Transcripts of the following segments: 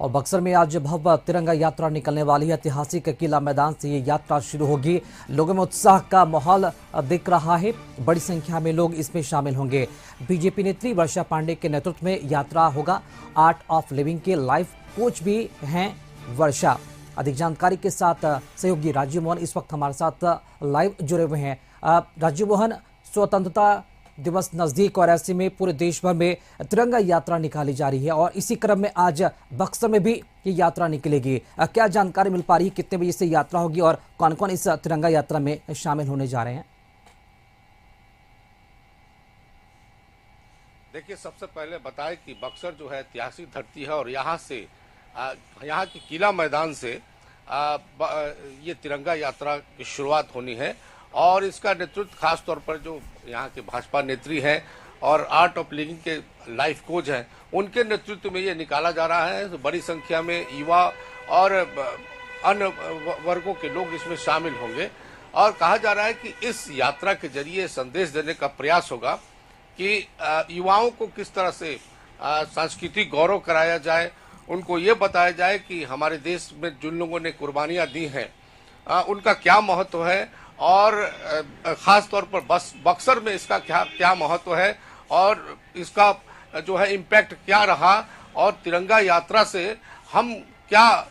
और बक्सर में आज भव्य तिरंगा यात्रा निकलने वाली है। ऐतिहासिक किला मैदान से ये यात्रा शुरू होगी। लोगों में उत्साह का माहौल दिख रहा है। बड़ी संख्या में लोग इसमें शामिल होंगे। बीजेपी नेत्री वर्षा पांडे के नेतृत्व में यात्रा होगा। आर्ट ऑफ लिविंग के लाइफ कोच भी हैं वर्षा। अधिक जानकारी के साथ सहयोगी राजीव मोहन इस वक्त हमारे साथ लाइव जुड़े हुए हैं। राजीव मोहन, स्वतंत्रता दिवस नजदीक और ऐसे में पूरे देश भर में तिरंगा यात्रा निकाली जा रही है और इसी क्रम में आज बक्सर में भी ये यात्रा निकलेगी। क्या जानकारी मिल पा रही है, कितने बजे से यात्रा होगी और कौन कौन इस तिरंगा यात्रा में शामिल होने जा रहे हैं? देखिए, सबसे पहले बताएं कि बक्सर जो है ऐतिहासिक धरती है और यहाँ से यहाँ के किला मैदान से ये तिरंगा यात्रा की शुरुआत होनी है और इसका नेतृत्व खास तौर पर जो यहाँ के भाजपा नेत्री हैं और आर्ट ऑफ लिविंग के लाइफ कोच हैं, उनके नेतृत्व में ये निकाला जा रहा है। तो बड़ी संख्या में युवा और अन्य वर्गों के लोग इसमें शामिल होंगे और कहा जा रहा है कि इस यात्रा के जरिए संदेश देने का प्रयास होगा कि युवाओं को किस तरह से सांस्कृतिक गौरव कराया जाए, उनको ये बताया जाए कि हमारे देश में जिन लोगों ने कुर्बानियां दी हैं उनका क्या महत्व है और खास तौर पर बक्सर में इसका क्या महत्व है और इसका जो है इम्पैक्ट क्या रहा और तिरंगा यात्रा से हम क्या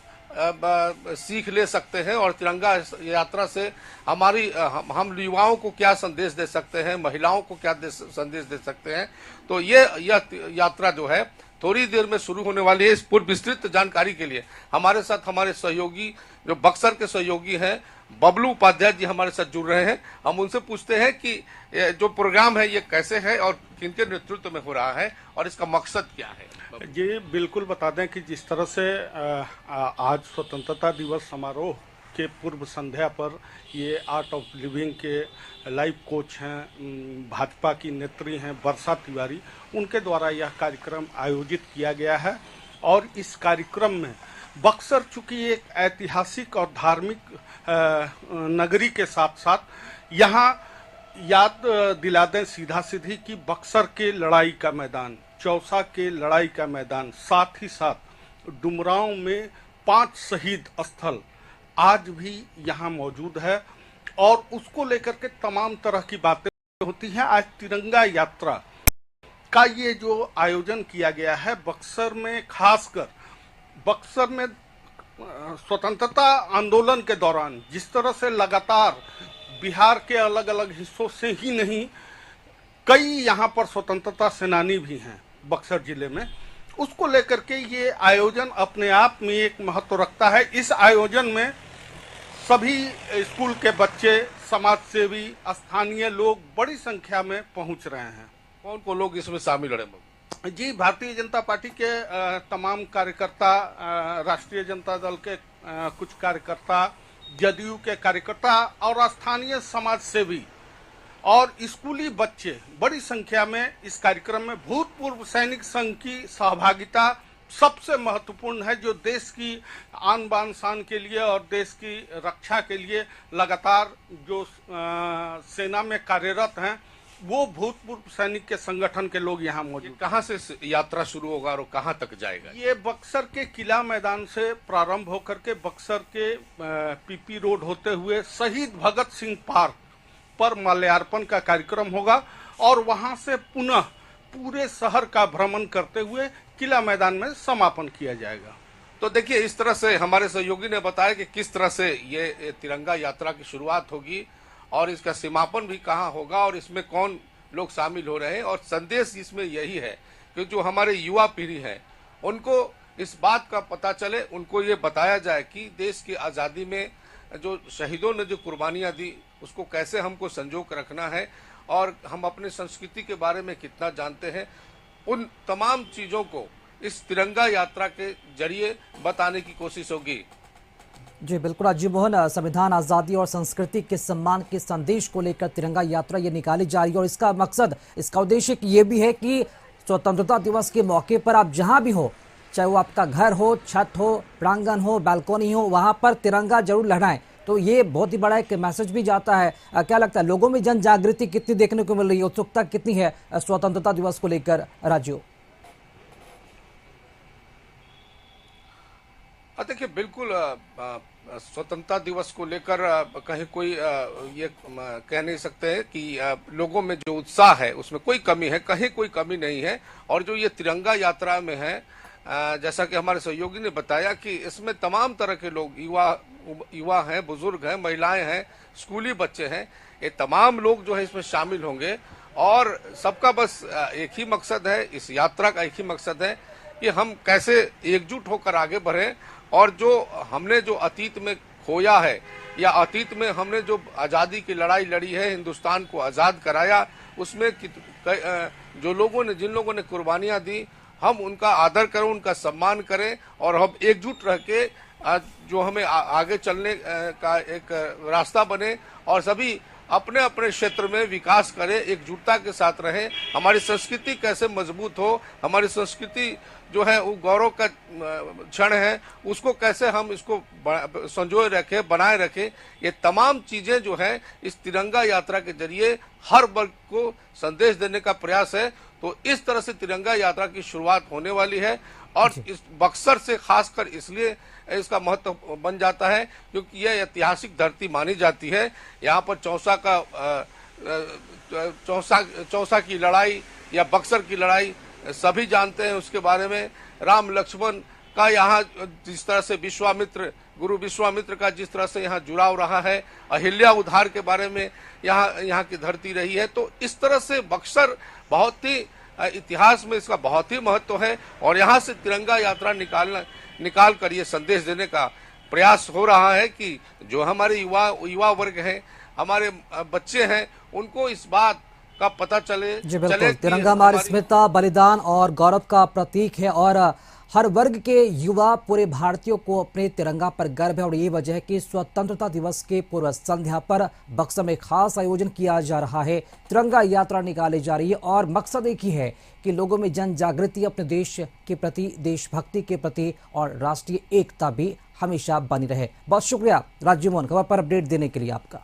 सीख ले सकते हैं और तिरंगा यात्रा से हम युवाओं को क्या संदेश दे सकते हैं, महिलाओं को क्या संदेश दे सकते हैं। तो यह यात्रा जो है थोड़ी देर में शुरू होने वाली है। इस पूर्व विस्तृत जानकारी के लिए हमारे साथ हमारे सहयोगी जो बक्सर के सहयोगी हैं बबलू उपाध्याय जी हमारे साथ जुड़ रहे हैं। हम उनसे पूछते हैं कि जो प्रोग्राम है ये कैसे है और किनके नेतृत्व में हो रहा है और इसका मकसद क्या है। जी बिल्कुल बता दें कि जिस तरह से आज स्वतंत्रता दिवस समारोह के पूर्व संध्या पर ये आर्ट ऑफ लिविंग के लाइफ कोच हैं, भाजपा की नेत्री हैं वर्षा तिवारी, उनके द्वारा यह कार्यक्रम आयोजित किया गया है। और इस कार्यक्रम में बक्सर चूंकि एक ऐतिहासिक और धार्मिक नगरी के साथ साथ यहाँ याद दिला दें सीधा सीधी कि बक्सर के लड़ाई का मैदान, चौसा के लड़ाई का मैदान, साथ ही साथ डुमरांव में 5 शहीद स्थल आज भी यहाँ मौजूद है और उसको लेकर के तमाम तरह की बातें होती हैं। आज तिरंगा यात्रा का ये जो आयोजन किया गया है बक्सर में, खासकर बक्सर में स्वतंत्रता आंदोलन के दौरान जिस तरह से लगातार बिहार के अलग अलग हिस्सों से ही नहीं कई यहाँ पर स्वतंत्रता सेनानी भी हैं बक्सर जिले में, उसको लेकर के ये आयोजन अपने आप में एक महत्व रखता है। इस आयोजन में सभी स्कूल के बच्चे, समाज सेवी, स्थानीय लोग बड़ी संख्या में पहुंच रहे हैं। कौन कौन लोग इसमें शामिल हो रहे हैं? जी, भारतीय जनता पार्टी के तमाम कार्यकर्ता, राष्ट्रीय जनता दल के कुछ कार्यकर्ता, जदयू के कार्यकर्ता और स्थानीय समाज सेवी और स्कूली बच्चे बड़ी संख्या में इस कार्यक्रम में। भूतपूर्व सैनिक संघ की सहभागिता सबसे महत्वपूर्ण है, जो देश की आन बान शान के लिए और देश की रक्षा के लिए लगातार जो सेना में कार्यरत हैं वो भूतपूर्व सैनिक के संगठन के लोग यहाँ मौजूद। कहाँ से यात्रा शुरू होगा और कहाँ तक जाएगा? ये बक्सर के किला मैदान से प्रारंभ होकर के बक्सर के पीपी रोड होते हुए शहीद भगत सिंह पार्क पर माल्यार्पण का कार्यक्रम होगा और वहां से पुनः पूरे शहर का भ्रमण करते हुए किला मैदान में समापन किया जाएगा। तो देखिए, इस तरह से हमारे सहयोगी ने बताया कि किस तरह से ये तिरंगा यात्रा की शुरुआत होगी और इसका समापन भी कहाँ होगा और इसमें कौन लोग शामिल हो रहे हैं। और संदेश इसमें यही है कि जो हमारे युवा पीढ़ी है उनको इस बात का पता चले, उनको ये बताया जाए कि देश की आज़ादी में जो शहीदों ने जो कुर्बानियाँ दी उसको कैसे हमको संजो कर रखना है और हम अपने संस्कृति के बारे में कितना जानते हैं। उन तमाम चीज़ों को इस तिरंगा यात्रा के जरिए बताने की कोशिश होगी। जी बिल्कुल राजीव मोहन, संविधान, आज़ादी और संस्कृति के सम्मान के संदेश को लेकर तिरंगा यात्रा ये निकाली जा रही है और इसका मकसद, इसका उद्देश्य ये भी है कि स्वतंत्रता दिवस के मौके पर आप जहां भी हो, चाहे वो आपका घर हो, छत हो, प्रांगण हो, बालकोनी हो, वहां पर तिरंगा जरूर लहराएं। तो ये बहुत ही बड़ा एक मैसेज भी जाता है। क्या लगता है लोगों में जन जागृति कितनी देखने को मिल रही है, उत्सुकता कितनी है स्वतंत्रता दिवस को लेकर राजीव? देखिए बिल्कुल स्वतंत्रता दिवस को लेकर कहीं कोई ये कह नहीं सकते हैं कि लोगों में जो उत्साह है उसमें कोई कमी है, कहीं कोई कमी नहीं है। और जो ये तिरंगा यात्रा में है, जैसा कि हमारे सहयोगी ने बताया कि इसमें तमाम तरह के लोग, युवा हैं, बुजुर्ग हैं, महिलाएं हैं, स्कूली बच्चे हैं, ये तमाम लोग जो है इसमें शामिल होंगे। और सबका बस एक ही मकसद है, इस यात्रा का एक ही मकसद है कि हम कैसे एकजुट होकर आगे बढ़ें और जो हमने जो अतीत में खोया है या अतीत में हमने जो आज़ादी की लड़ाई लड़ी है, हिंदुस्तान को आज़ाद कराया, उसमें जो लोगों ने, जिन लोगों ने कुर्बानियां दी, हम उनका आदर करें, उनका सम्मान करें और हम एकजुट रह के जो हमें आगे चलने का एक रास्ता बने और सभी अपने अपने क्षेत्र में विकास करें, एकजुटता के साथ रहें। हमारी संस्कृति कैसे मजबूत हो, हमारी संस्कृति जो है वो गौरव का क्षण है, उसको कैसे हम इसको संजोए रखें, बनाए रखें, ये तमाम चीजें जो है इस तिरंगा यात्रा के जरिए हर वर्ग को संदेश देने का प्रयास है। तो इस तरह से तिरंगा यात्रा की शुरुआत होने वाली है और इस बक्सर से खासकर इसलिए इसका महत्व बन जाता है क्योंकि यह ऐतिहासिक धरती मानी जाती है। यहाँ पर चौसा की लड़ाई या बक्सर की लड़ाई सभी जानते हैं उसके बारे में। राम लक्ष्मण का यहाँ जिस तरह से गुरु विश्वामित्र का जिस तरह से यहाँ जुड़ाव रहा है, अहिल्या उद्धार के बारे में यहाँ की धरती रही है। तो इस तरह से बक्सर बहुत ही इतिहास में इसका बहुत ही महत्व है और यहाँ से तिरंगा यात्रा निकाल कर ये संदेश देने का प्रयास हो रहा है कि जो हमारे युवा वर्ग हैं, हमारे बच्चे हैं, उनको इस बात का पता चले। जी बिल्कुल, तिरंगा हमारी अस्मिता, बलिदान और गौरव का प्रतीक है और हर वर्ग के युवा, पूरे भारतीयों को अपने तिरंगा पर गर्व है और ये वजह है कि स्वतंत्रता दिवस के पूर्व संध्या पर बक्सर में खास आयोजन किया जा रहा है। तिरंगा यात्रा निकाली जा रही है और मकसद एक ही है कि लोगों में जन जागृति अपने देश के प्रति, देशभक्ति के प्रति और राष्ट्रीय एकता भी हमेशा बनी रहे। बहुत शुक्रिया राजीव मोहन खबर पर अपडेट देने के लिए आपका।